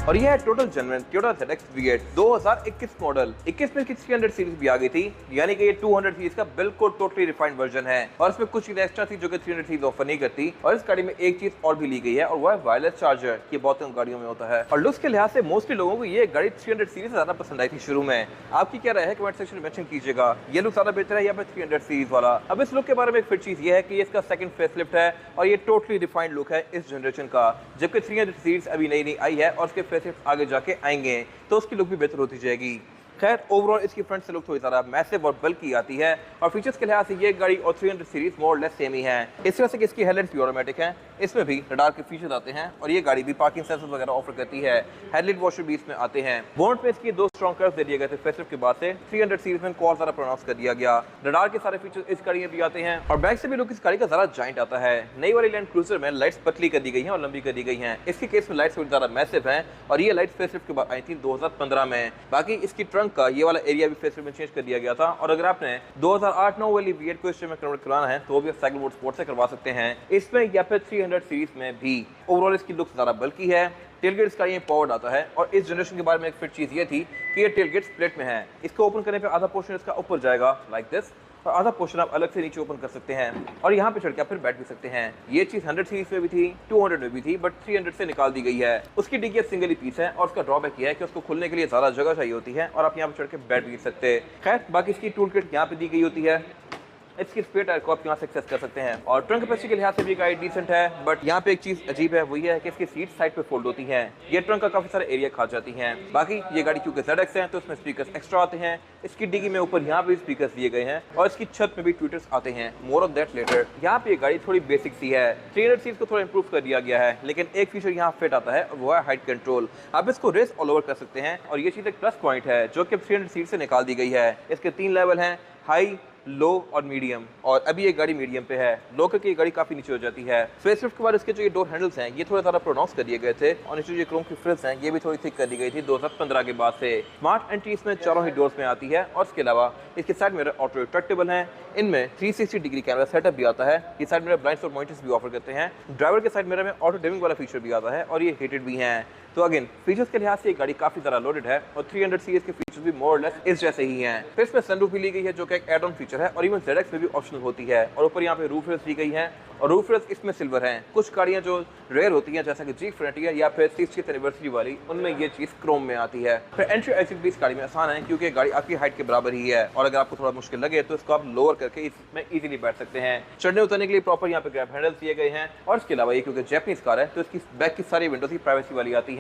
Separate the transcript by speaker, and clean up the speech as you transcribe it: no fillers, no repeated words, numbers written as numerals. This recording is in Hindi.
Speaker 1: और ये है total genuine Toyota ZX V8 2021 model. 21 में इसकी 300 सीरीज भी आ गई थी, यानी कि ये 200 सीरीज का बिल्कुल टोटली रिफाइंड वर्जन है। और इसमें कुछ चीजें एक्स्ट्रा थी जो कि 300 सीरीज ऑफर नहीं करती। और इस गाड़ी में एक चीज और भी ली गई है और वो है वायरलेस चार्जर। ये बहुत कम गाड़ियों में होता है। और लुक्स के लिहाज से मोस्टली लोगों को ये गाड़ी 300 सीरीज से ज्यादा पसंद आई थी शुरू में। आपकी क्या राय है कमेंट सेक्शन में मेंशन कीजिएगा। ये लुक ज्यादा बेहतर है या फिर 300 सीरीज वाला। अब इस लुक के बारे में एक फिर चीज ये है कि इसका सेकंड फेसलिफ्ट है और ये टोटली रिफाइंड लुक है इस जनरेशन का, जबकि 300 सीरीज अभी नई नई आई है और उसके फेसलिफ्ट आगे जाके आएंगे तो उसकी लुक भी बेहतर होती जाएगी। खैर ओवरऑल इसकी फ्रंट से लुक थोड़ी ज़्यादा मैसिव और बल्की आती है और फीचर्स के लिहाज से ये गाड़ी और 300 सीरीज मोर लेस सेम ही है। इस वजह से कि इसकी हेडलाइट भी ऑटोमेटिक है, इसमें भी रडार के फीचर्स आते हैं और ये गाड़ी भी पार्किंग सेंसर्स वगैरह ऑफर करती है। हेडलाइट वॉशर भी इसमें आते हैं। बोनट पे इसकी 2 स्ट्रॉन्ग कर्व्स दे दिए गए थे फेसलिफ्ट के बाद से 300 सीरीज में और ज़्यादा प्रोनाउंस कर दिया गया। रडार के सारे फीचर्स इस गाड़ी में भी आते हैं और बैक से भी लुक इस गाड़ी का ज़्यादा जाइंट आता है। नई वाली लैंड क्रूजर में लाइट्स पतली कर दी गई हैं और लंबी कर दी गई हैं। इसके केस में लाइट्स थोड़ी ज़्यादा मैसिव हैं और ये लाइट्स फेसलिफ्ट के बाद आई थी 2015 में। बाकी इसकी ट्रंक का ये वाला एरिया भी फेसलिफ्ट में चेंज कर दिया गया था। और अगर आपने 2008-9 वाली V8 को इसमें कन्वर्ट कराना है तो वो भी आप साइकिल मोड स्पोर्ट से करवा सकते हैं, इसमें या फिर 300 सीरीज में भी। ओवरऑल इसकी लुक ज़्यादा बल्की है। टेलगेट इसका ये पावर्ड आता है और इस जनरेशन के बारे में एक फिट चीज़ ये थी कि ये टेलगेट स्प्लिट में है। इसको ओपन करने पे आधा पोर्शन इसका ऊपर जाएगा लाइक दिस और आधा पोर्शन आप अलग से नीचे ओपन कर सकते हैं और यहाँ पे चढ़ के आप फिर बैठ भी सकते हैं। ये चीज़ 100 सीरीज में भी थी, 200 में भी थी, बट 300 से निकाल दी गई है। उसकी डिग्गी सिंगल ही पीस है और उसका ड्रॉबैक ये है कि उसको खुलने के लिए ज़्यादा जगह चाहिए होती है और आप यहाँ पे चढ़ के बैठ भी सकते। खैर बाकी इसकी टूल किट यहाँ पे दी गई होती है। इसकी स्पेयर टायर को आप यहाँ से एक्सेस कर सकते हैं और ट्रंक कैपेसिटी के लिहाज से भी गाड़ी डिसेंट है। बट यहाँ पे एक चीज़ अजीब है, वही है कि इसकी सीट साइड पे फोल्ड होती हैं। ये ट्रंक का काफ़ी सारा एरिया खा जाती हैं। बाकी ये गाड़ी क्योंकि ZX है तो इसमें स्पीकर्स एक्स्ट्रा आते हैं। इसकी डिग्गी में ऊपर यहाँ पे स्पीकर्स दिए गए हैं और इसकी छत में भी ट्विटर्स आते हैं। More of that letter. यहाँ पे ये गाड़ी थोड़ी बेसिक सी है। 300 सीरीज को थोड़ा इंप्रूव कर दिया गया है, लेकिन एक फीचर यहाँ फिट आता है और वो है हाइट कंट्रोल। आप इसको रेस ऑल ओवर कर सकते हैं और ये चीज़ एक प्लस पॉइंट है जो कि 300 सीरीज से निकाल दी गई है। इसके 3 लेवल हैं, हाई, लो और मीडियम, और अभी ये गाड़ी मीडियम पे है। लो करके ये गाड़ी काफी नीचे हो जाती है। फेसलिफ्ट के बाद इसके जो ये डोर हैंडल्स हैं ये थोड़े ज़्यादा प्रोनाउंस कर दिए गए थे और नीचे जो क्रोम की फ्रिल्स हैं ये भी थोड़ी थिक कर दी गई थी 2015 के बाद से। स्मार्ट एंट्री इसमें चारों ही डोर्स में आती है और इसके अलावा इसके साइड मिरर ऑटो रिट्रैक्टेबल हैं। इनमें 360 डिग्री कैमरा सेटअप भी आता है। ये side mirror blind spot monitors भी ऑफर करते हैं। ड्राइवर के साइड मिरर में ऑटो डिमिंग वाला फीचर भी आता है और ये हीटेड भी हैं। तो अगेन फीचर्स के लिहाज से ये गाड़ी काफी ज़्यादा लोडेड है और 300 सीरीज के फीचर्स भी मोर लेस इस जैसे ही हैं। फिर इसमें सनरूफ भी ली गई है जो कि एक एड ऑन फीचर है और इवन ZX में भी ऑप्शनल होती है। और ऊपर यहाँ पे रूफ रेस दी गई है और रूफ रेस इसमें सिल्वर हैं। कुछ गाड़ियाँ जो रेयर होती हैं जैसा कि जीप फ्रंटियर या फिर 60th एनिवर्सरी वाली, उनमें ये चीज़ क्रोम में आती है। फिर एंट्री एग्जिट भी इस गाड़ी में आसान है क्योंकि गाड़ी आपकी हाइट के बराबर ही है और अगर आपको थोड़ा मुश्किल लगे तो इसको आप लोअर करके इसमें इजीली बैठ सकते हैं। चढ़ने उतरने के लिए प्रॉपर यहाँ पे ग्रैब हैंडल्स दिए गए हैं और इसके अलावा ये क्योंकि जैपनीज कार है तो इसकी बैक की सारी विंडोज की प्राइवेसी वाली आती